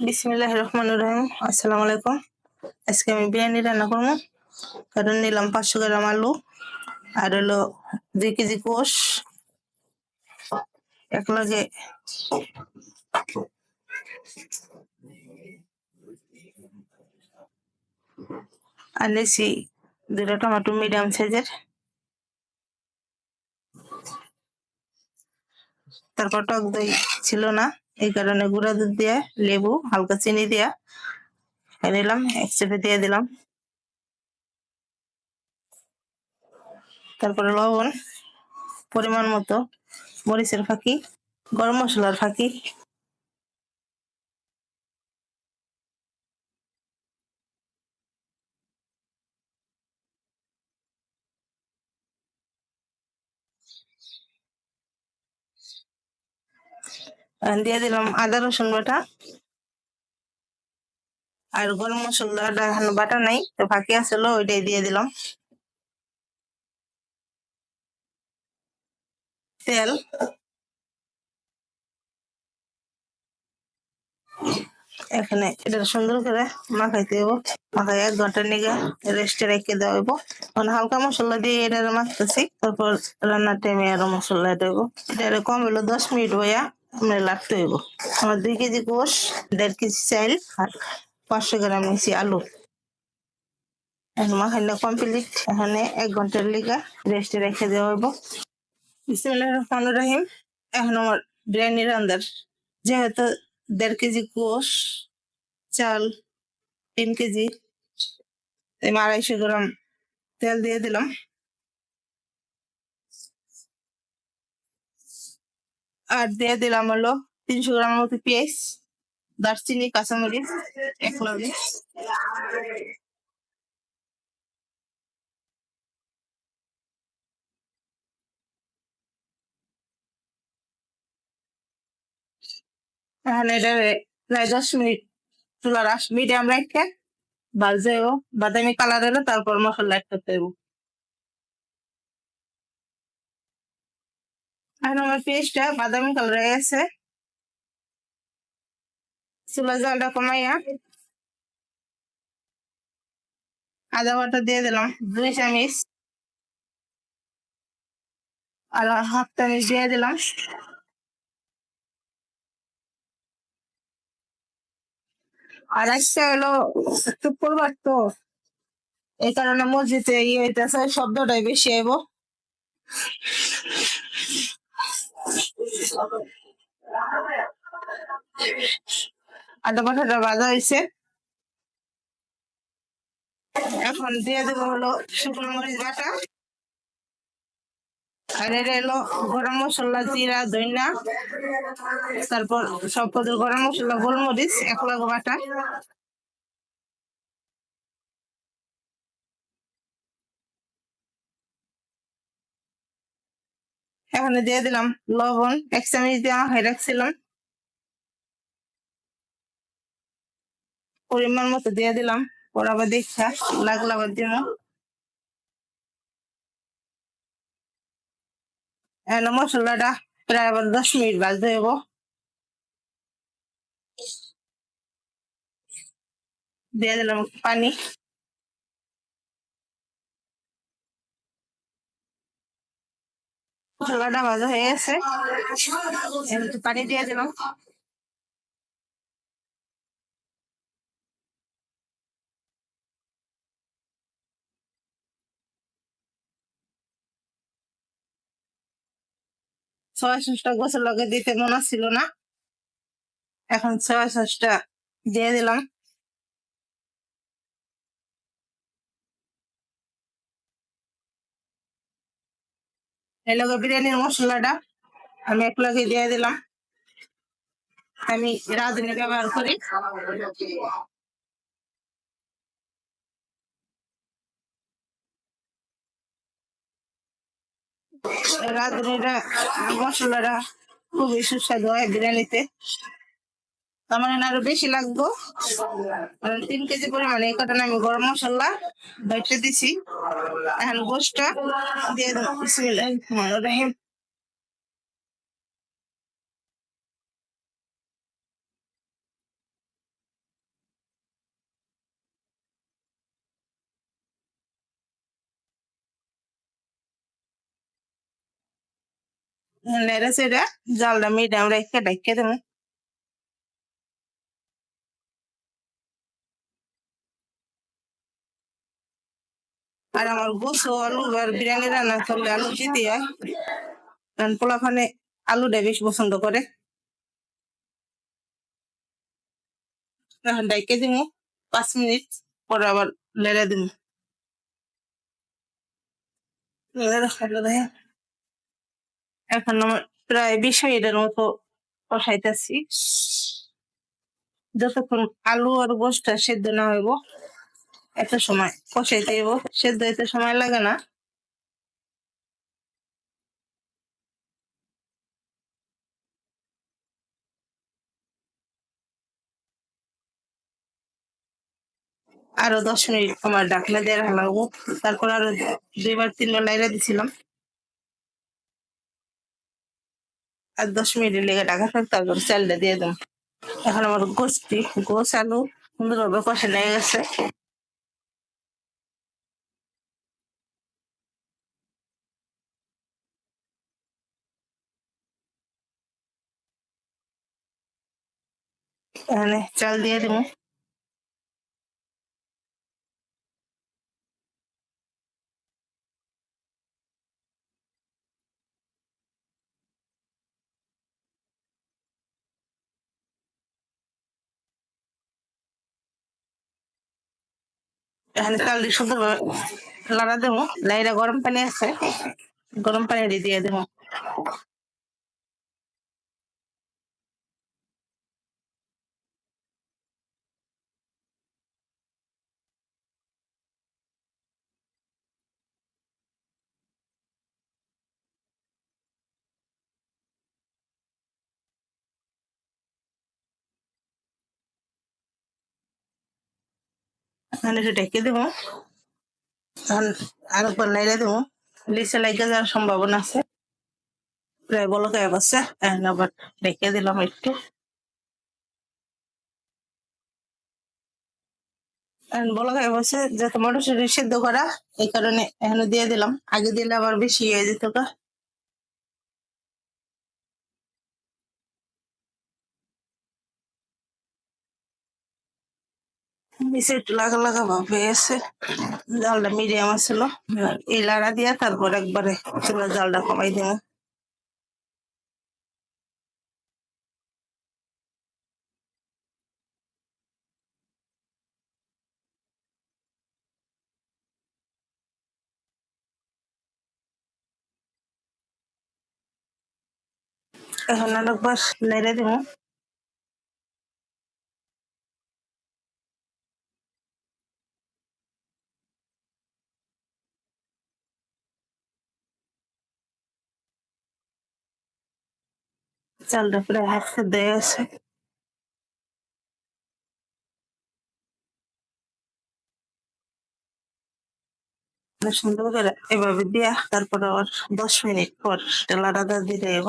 বিসমিল্লাহির রহমানির রহিম। আসসালামু আলাইকুম। আজকে আমি বিরিয়ানি রান্না করবো। কারণ নিলাম 500 গ্রাম আলু, আর হলো 2 কেজি গোশ, এক লগে আর নিয়েছি 2টা টমেটো মিডিয়াম সাইজের। তারপর টক দই ছিল না, এই কারণে গুঁড়া দুধ দিয়ে, লেবু, হালকা চিনি দিয়া নিলাম, এক চেপে দিয়ে দিলাম। তারপরে লবণ পরিমাণ মতো, মরিচের ফাঁকি, গরম মশলার ফাঁকি, দিয়ে দিলাম আদা রসুন বাটা। আর গরম মশলাটা এখনো বাটা নাই, তো ফাঁকি আসলো, ওইটাই দিয়ে দিলাম। তেল, এখানে এটা সুন্দর করে মাখাইতে হইব। মাখাই 1 ঘন্টার নিগে রেস্টে রেখে দেওয়া হইব। মানে হালকা মশলা দিয়ে এটা মাখতেছি, তারপর রান্নার টাইমে আরো মশলা দেব। এটা কম হইলো 10 মিনিট বইয়া আমরা লাগতে হইব। আমার 2 কেজি গোশ, 1.5 কেজি চাইল, আর 500 গ্রাম নিয়েছি আলু। এখন মাখাইনা কমপ্লিট। এখানে 1 ঘন্টার লিগা রেস্টে রেখে দেওয়া হইব। বিসমিল্লাহির রহমানির রহিম। এখন আমার বিরিয়ানি রান্নার, যেহেতু 1.5 কেজি গোশ, চাল 3 কেজি, 250 গ্রাম তেল দিয়ে দিলাম। আর দিয়ে দিলাম হলো 300 গ্রাম মতো পেঁয়াজ, দারচিনি, কাঁচামরিচ এক লগে। এখানে এটা প্রায় 10 মিনিট চুলার আঁচ মিডিয়াম রেখে ভাজতে হইব। বাদামি কালার হলে তারপর মশলা অ্যাড করতে হইব। এখন আমার পেঁয়াজটা বাদামি কালার হয়ে গেছে। চুলার জালটা কমাইয়া আদা বাটা দিয়ে দিলাম 2 চামচ, আর হাফ চামচ দিয়ে দিলাম। আর আজকে হলো শুক্রবার, তো এই কারণে মসজিদে ইয়ে হইতেছে, শব্দটাই বেশি আইব। আদা বাটাটা ভাজা হয়েছে, এখন দিয়ে দেবো হলো শুকনো মরিচ বাটা। আর এটা হলো গরম মশলা, জিরা, ধনিয়া, তারপর সব পদের গরম মশলা, গোলমরিচ এক লগে বাটা। এখানে দিয়ে দিলাম লবণ, 1 চামচ দেওয়া হয়ে রাখছিলাম, পরিমাণ মতো দিয়ে দিলাম। পর আবার দেখা লাগলো আবার দিব। এখন মশলাটা প্রায় আবার 10 মিনিট ভাজতে হইব। দিয়ে দিলাম পানি। মশলাটা ভাজা হয়ে গেছে, এখন একটু পানি দিয়ে দিলাম। সয়া সসটা গোসের লগে দিতে মনে ছিল না, এখন সয়া সসটা দিয়ে দিলাম। এই লগে বিরিয়ানির মশলাটা আমি এক লগে দিয়ে দিলাম। আমি রাঁধুনি ব্যবহার করি। রাঁধুনিটা মশলাটা খুবই সুস্বাদু হয় বিরিয়ানিতে। আমার আরো বেশি লাগবো, 3 কেজি পরিমাণে, এই কারণে আমি গরম মশলা বাইটে দিছি। এখন গোশটা দিয়ে দেবো। বিসমিল্লাহির রহমানির রহিম। নেড়ে চেড়ে জালটা মিডিয়াম রেখে ঢেকে দেবো। আর আমার গোসো আলু আর বিরিয়ানি রান্না করলে আলু দিতে হয়, কারণ পোলাপানে আলুটা বেশি পছন্দ করে। এখন ঢেকে দিবো 5 মিনিট, পরে আবার নেড়ে দিবো। নেড়ে খাইলে দেখে এখন আমার প্রায় 20 মিনিটের মতো কষাইতেছি, যতক্ষণ আলু আর গোশটা সেদ্ধ না হইব এত সময় কষাইতে হইব, সেদ্ধ হইতে সময় লাগে না। আরো 10 মিনিট আমার ঢাকনা দিয়ে রাখা লাগবো। তারপর আরো 2 বার 3 বার লাইরা দিছিলাম, আর 10 মিনিটের লেগে ঢাকা থাকতে, তারপর চালটা দিয়ে দিলাম। এখন আমার গোস আলু সুন্দরভাবে কষে নিয়ে গেছে। এখানে চাল দিয়ে দিব। এখানে চাল দিয়ে সুন্দরভাবে লাড়া দেবো। লাইরা গরম পানি আছে, গরম পানি দিয়ে দেবো। এখানে একটু ঢেকে দেবো। এখন আরেকবার লাইরা দেবো, নিচে লাইগা যাওয়ার সম্ভাবনা আছে। প্রায় বলক হয়ে গেছে, এখন আবার ঢেকে দিলাম একটু। এখন বলক হয়ে গেছে, যেহেতু মটরশুঁটি সিদ্ধ করা, এই কারণে এখানে দিয়ে দিলাম। আগে দিলে আবার বেশি হয়ে যেত গা। নিচে একটু লাগা লাগা ভাব হয়ে গেছে, জালটা মিডিয়াম আছিল। এই লাড়া দিয়া তারপর একবারে চুলার জালটা কমাই দিব। এখন আরেকবার নেড়ে দিব। চালটা প্রায় হাফ সেদ্ধ হয়ে গেছে। সুন্দর করে এভাবে দিয়া তারপর আবার 10 মিনিট পর লাড়াটা দিয়ে দেব।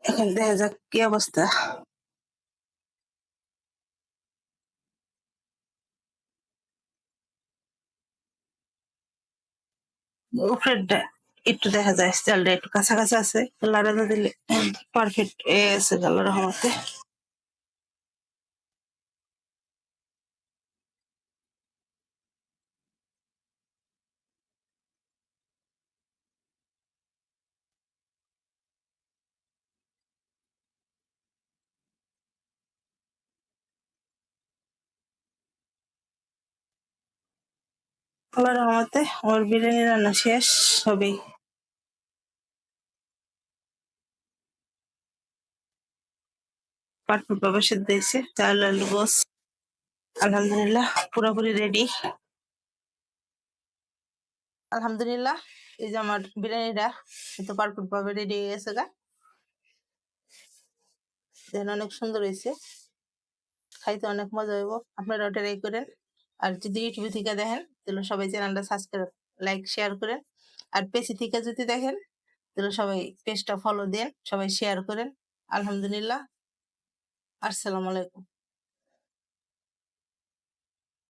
এখন দেখা যাক কি অবস্থা। উপরেরটা একটু দেখা যায় চালটা একটু কাঁচা কাঁচা আছে, লাড়াটা দিলে পারফেক্ট এসে গেল রহমতে। আল্লাহ রহমতে আমার বিরিয়ানি রান্না শেষ হবে। পারফেক্ট ভাবে সেদ্ধ হয়েছে চাল আলু গোস। আলহামদুলিল্লাহ পুরোপুরি রেডি। আলহামদুলিল্লাহ, এই যে আমার বিরিয়ানিটা তো পারফেক্ট ভাবে রেডি হয়ে গেছে গা। দেখেন অনেক সুন্দর হয়েছে, খাইতে অনেক মজা হইব। আপনারা ট্রাই করেন। আর যদি ইউটিউব থেকে দেখেন তাহলে সবাই চ্যানেলটা সাবস্ক্রাইব, লাইক, শেয়ার করেন। আর পেজে থেকে যদি দেখেন তাহলে সবাই পেজটা ফলো দেন, সবাই শেয়ার করেন। আলহামদুলিল্লাহ। আসসালামু আলাইকুম।